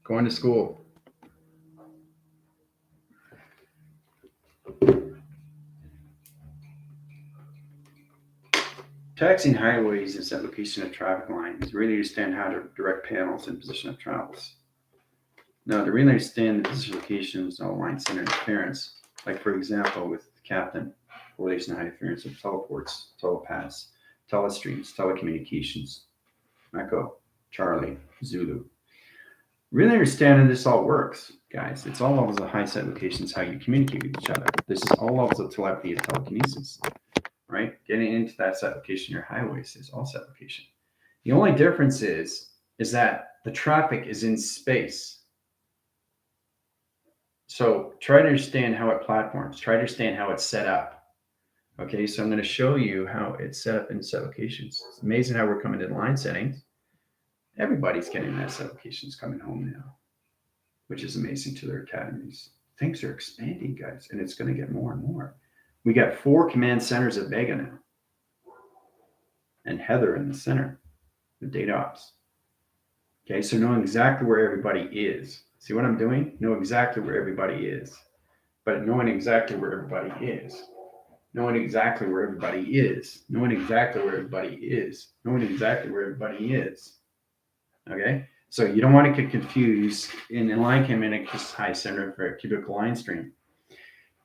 going to school. Taxing highways is the location of traffic lines. Really understand how to direct panels and position of travels. Now, to really understand the position locations of line center interference, like for example with the captain, correlation high interference of teleports, telepaths, telestreams, telecommunications, Echo, Charlie, Zulu. Really understanding this all works, guys. It's all levels of high set locations, how you communicate with each other. This is all levels of telepathy and telekinesis, right? Getting into that set location, your highways is all set location. The only difference is that the traffic is in space. So try to understand how it platforms. Try to understand how it's set up. Okay, so I'm going to show you how it's set up in set locations. It's amazing how we're coming to line settings. Everybody's getting that set locations coming home now, which is amazing to their academies. Things are expanding, guys, and it's going to get more and more. We got 4 command centers at Vega now, and Heather in the center, the data ops. Okay, so knowing exactly where everybody is. See what I'm doing? Know exactly where everybody is. But knowing exactly where everybody is. Knowing exactly where everybody is. Knowing exactly where everybody is. Knowing exactly where everybody is. Okay? So you don't want to get confused in line communication high center for a cubical line stream.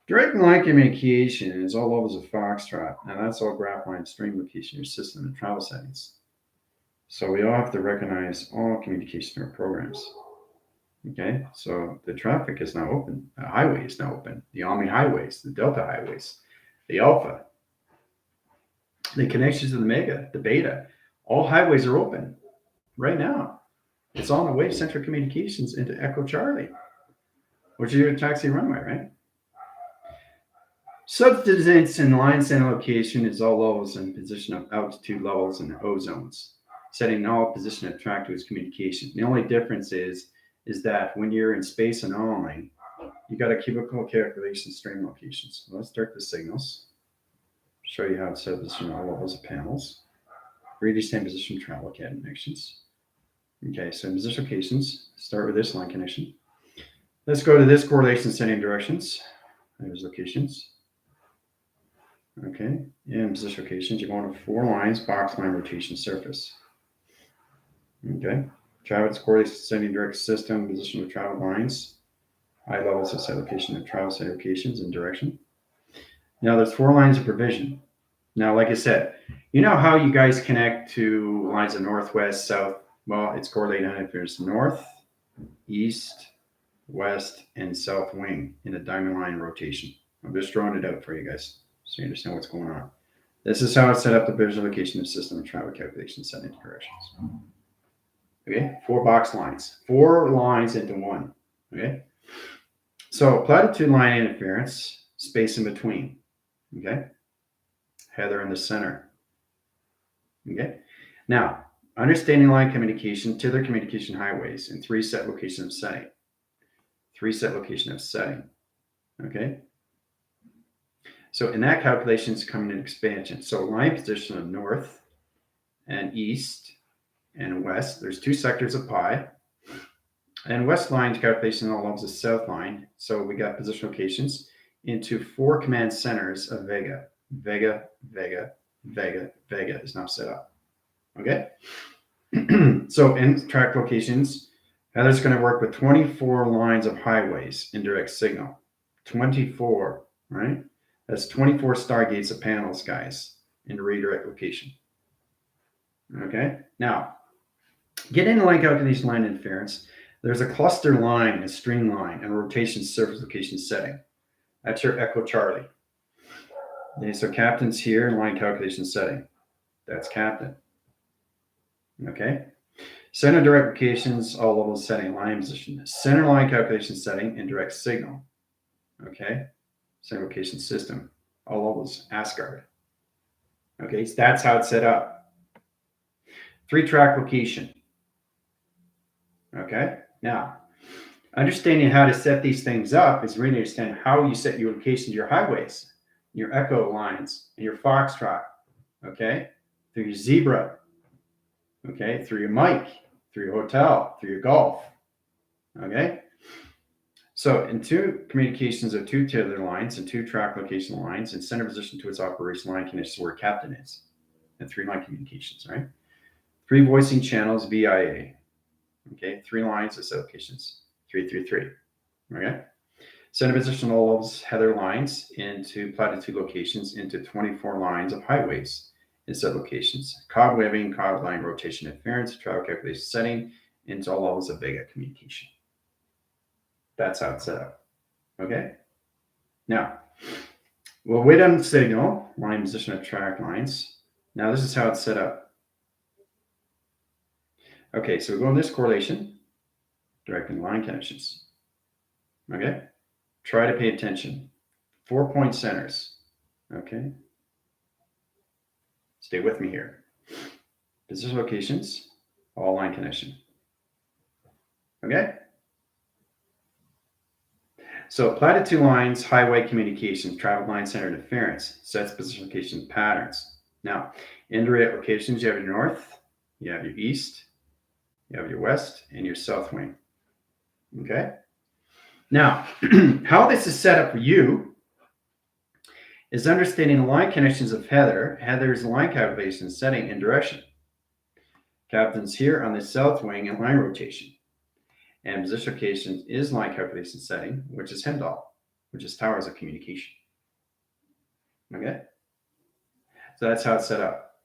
Direct line communication is all levels of Foxtrot. Now that's all graph line stream location, your system and travel settings. So we all have to recognize all communication or programs. Okay, so the traffic is now open. The highway is now open. The Omni highways, the Delta highways, the Alpha, the connections to the Mega, the Beta, all highways are open right now. It's on the wave central communications into Echo Charlie, which is your taxi runway, right? Subdistance and line center location is all levels and position of altitude levels and O zones, setting all position of track to its communication. The only difference is that when you're in space and online, you got a cubical calculation stream locations. So let's start the signals. Show you how to set position all levels of panels. Reduce position travel connections. Okay, so in position locations, start with this line connection. Let's go to this correlation setting directions. There's locations. Okay, in position locations, you're going to 4 lines, box line rotation surface. Okay. Travis correlation setting direct system, position of travel lines, high levels of set location of travel set locations and direction. Now there's 4 lines of provision. Now, like I said, you know how you guys connect to lines of northwest, south? Well, it's correlated on if there's north, east, west, and south wing in a diamond line rotation. I'm just drawing it out for you guys so you understand what's going on. This is how it's set up the visual location of system and travel calculation setting directions. Okay, 4 box lines, 4 lines into 1. Okay, so platitude line interference, space in between. Okay, Heather in the center. Okay, now understanding line communication to their communication highways in 3 set locations of setting. 3 set location of setting. Okay, so in that calculation is coming in expansion. So line position of north and east and west, there's 2 sectors of pi. And west line calculation all levels of south line. So we got position locations into 4 command centers of Vega. Vega, Vega, Vega, Vega is now set up. Okay. So in track locations, Heather's going to work with 24 lines of highways in direct signal. 24, right? That's 24 stargates of panels, guys, in the redirect location. Okay. Now, get into line calculation line interference. There's a cluster line, a stream line, and a rotation surface location setting. That's your Echo Charlie. Okay, so captain's here in line calculation setting. That's captain. Okay. Center direct locations, all levels setting line position. Center line calculation setting and direct signal. Okay. Center location system, all levels, Asgard. Okay, so that's how it's set up. 3 track location. Okay. Now, understanding how to set these things up is really understand how you set your locations, your highways, your echo lines, and your foxtrot. Okay, through your zebra. Okay, through your mic, through your hotel, through your golf. Okay. So in two communications of two tether lines and two track location lines and center position to its operation line connections where captain is. And three line communications, right? Three voicing channels VIA. Okay, three lines of set locations. 333. Okay. Center position all levels heather lines into platitude locations into 24 lines of highways in set locations. Cobwebbing, cog line rotation interference, travel calculation setting into all levels of Vega communication. That's how it's set up. Okay. Now, we'll wait on the signal, line position of track lines. Now, this is how it's set up. Okay, so we go in this correlation, directing line connections. Okay. Try to pay attention. 4-point centers. Okay. Stay with me here. Position locations, all line connection. Okay. So platitude lines, highway communications, traffic line center interference, sets position location patterns. Now, indirect locations, you have your north, you have your east, you have your west, and your south wing. Okay. Now, how this is set up for you is understanding the line connections of Heather. Heather's line calculation, setting, and direction. Captain's here on the south wing and line rotation. And position location is line calculation setting, which is Hemdahl, which is towers of communication. Okay? So that's how it's set up.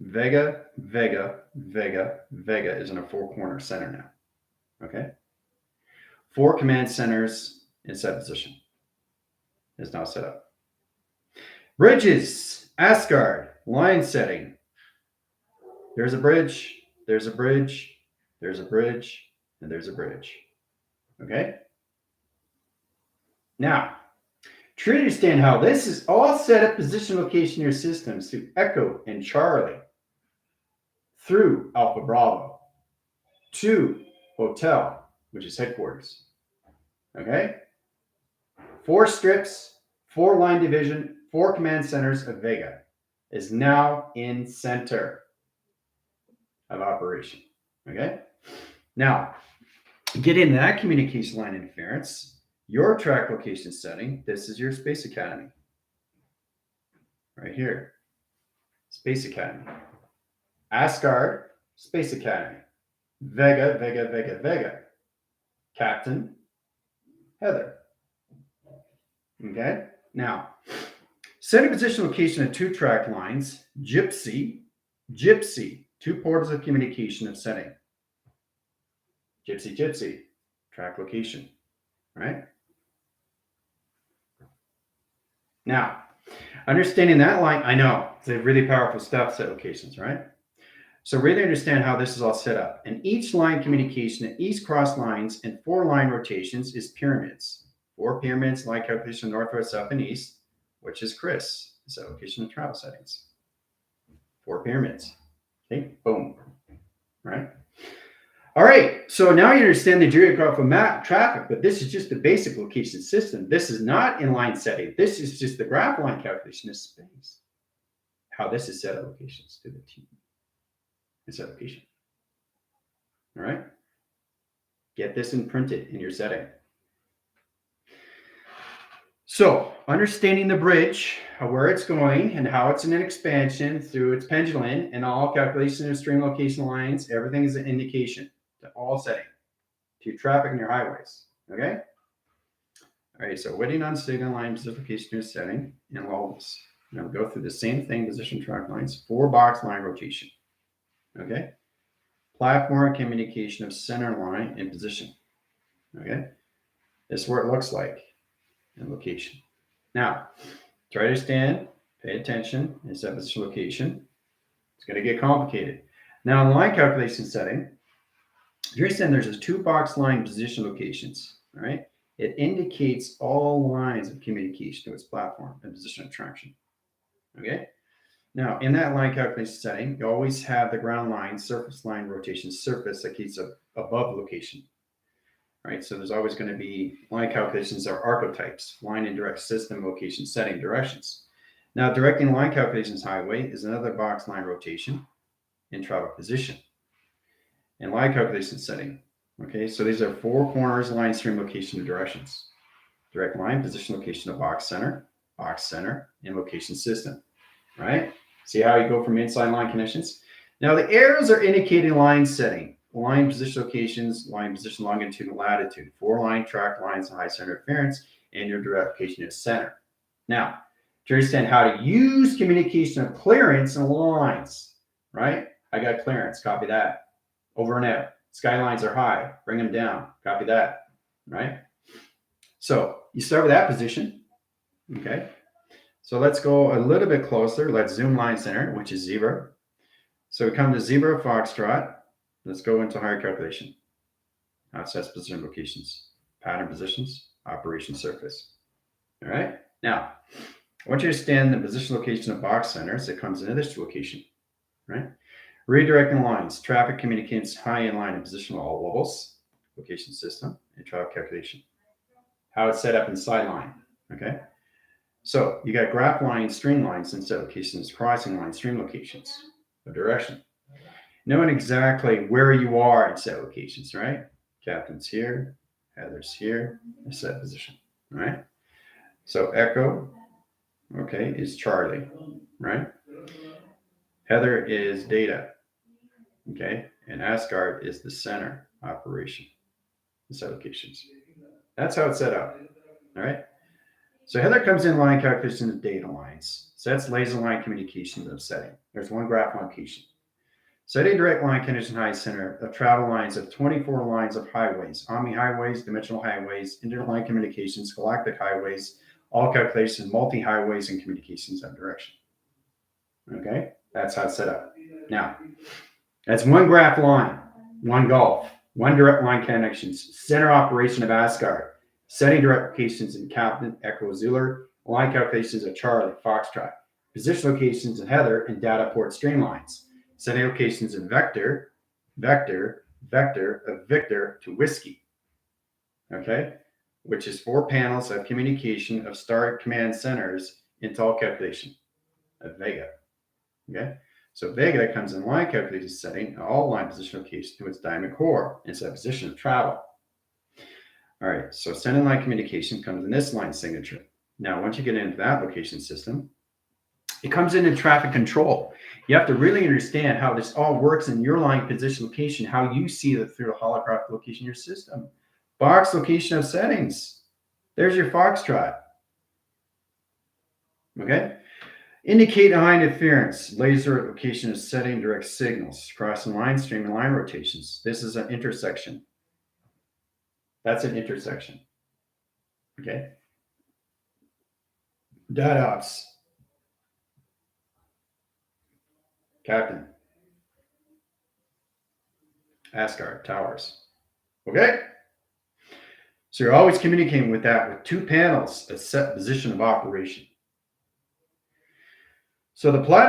Vega, Vega, Vega, Vega is in a four-corner center now. Okay? 4 command centers in set position is now set up. Bridges, Asgard, line setting. There's a bridge, there's a bridge, there's a bridge, and there's a bridge. Okay? Now, try to understand how this is all set up position location in your systems through Echo and Charlie, through Alpha Bravo, to Hotel, which is headquarters. Okay? 4 strips, 4 line division, 4 command centers of Vega is now in center of operation. Okay? Now, get into that communication line interference, your track location setting. This is your Space Academy. Right here. Space Academy. Asgard, Space Academy. Vega, Vega, Vega, Vega. Captain, Heather. Okay? Now, setting position location of 2 track lines, Gypsy, Gypsy. 2 portals of communication of setting. Gypsy, Gypsy, track location, right? Now, understanding that line, I know, it's a really powerful stuff, set locations, right? So really understand how this is all set up. And each line communication and each cross lines and 4 line rotations is pyramids. 4 pyramids, line calculation northwest, south, and east, which is Chris, set location and travel settings. 4 pyramids. Okay, boom, right? All right, so now you understand the geographical map traffic, but this is just the basic location system. This is not inline setting. This is just the graph line calculation of space. How this is set of locations to the T. It's set location. All right? Get this and print it in your setting. So, understanding the bridge, where it's going, and how it's in an expansion through its pendulum, and all calculation of stream location lines, everything is an indication to all setting, to traffic in your highways. Okay? All right, so waiting on signal line specification is setting and levels. Now go through the same thing, position track lines, 4 box line rotation. Okay? Platform communication of center line and position. Okay? This is where it looks like. And location. Now, try to understand, pay attention, and set position location. It's going to get complicated. Now, in line calculation setting, you understand there's a 2 box line position locations. All right, it indicates all lines of communication to its platform and position of traction. Okay. Now, in that line calculation setting, you always have the ground line, surface line rotation, surface that keeps above location. Right, so there's always going to be line calculations are archetypes, line and direct system, location, setting, directions. Now, directing line calculations highway is another box line rotation and travel position. And line calculation setting Okay, so these are four corners, line, stream, location, and directions. Direct line, position, location of box center, and location system, right? See how you go from inside line connections? Now the arrows are indicating line setting, line position locations, line position longitude and latitude, 4 line track lines, high center interference, and your direct location is center. Now, to understand how to use communication of clearance and lines, right? I got clearance, copy that. Over and out. Skylines are high, bring them down, copy that, right? So you start with that position, okay? So let's go a little bit closer. Let's zoom line center, which is zebra. So we come to zebra, foxtrot. Let's go into higher calculation. Access position locations, pattern positions, operation surface. All right. Now, I want you to stand the position location of box centers. It comes into this location, right? Redirecting lines, traffic communicates high in line and position all levels, location system, and travel calculation. How it's set up in sideline. Okay. So you got graph lines, string lines, and set locations, crossing lines, stream locations, a direction. Knowing exactly where you are in set locations, right? Captain's here, Heather's here, a set position, right? So Echo, okay, is Charlie, right? Heather is data, okay? And Asgard is the center operation, the set locations. That's how it's set up, all right? So Heather comes in line calculation of data lines. Sets laser line communications of setting. There's one graph location. Setting direct line condition high center of travel lines of 24 lines of highways, Omni highways, dimensional highways, interline communications, galactic highways, all calculations, multi-highways, and communications of direction. Okay, that's how it's set up. Now, that's one graph line, one golf, one direct line connections, center operation of Asgard, setting direct locations in Captain, Echo, Zulu, line calculations of Charlie, Foxtrot, position locations of Heather, and data port streamlines. Setting locations in vector, of Victor to whiskey. Okay, which is 4 panels of communication of star command centers into all calculation of Vega. Okay, so Vega comes in line calculation setting, all line position location to its diamond core. It's a position of travel. All right, so sending line communication comes in this line signature. Now, once you get into that location system, it comes into traffic control. You have to really understand how this all works in your line position location, how you see it through a holographic location in your system. Box location of settings. There's your foxtrot. Okay. Indicate high interference. Laser location of setting direct signals. Crossing line, streaming line rotations. This is an intersection. That's an intersection. Okay. Data ops. Captain. Asgard, towers. Okay? So you're always communicating with that with 2 panels, a set position of operation. So the plot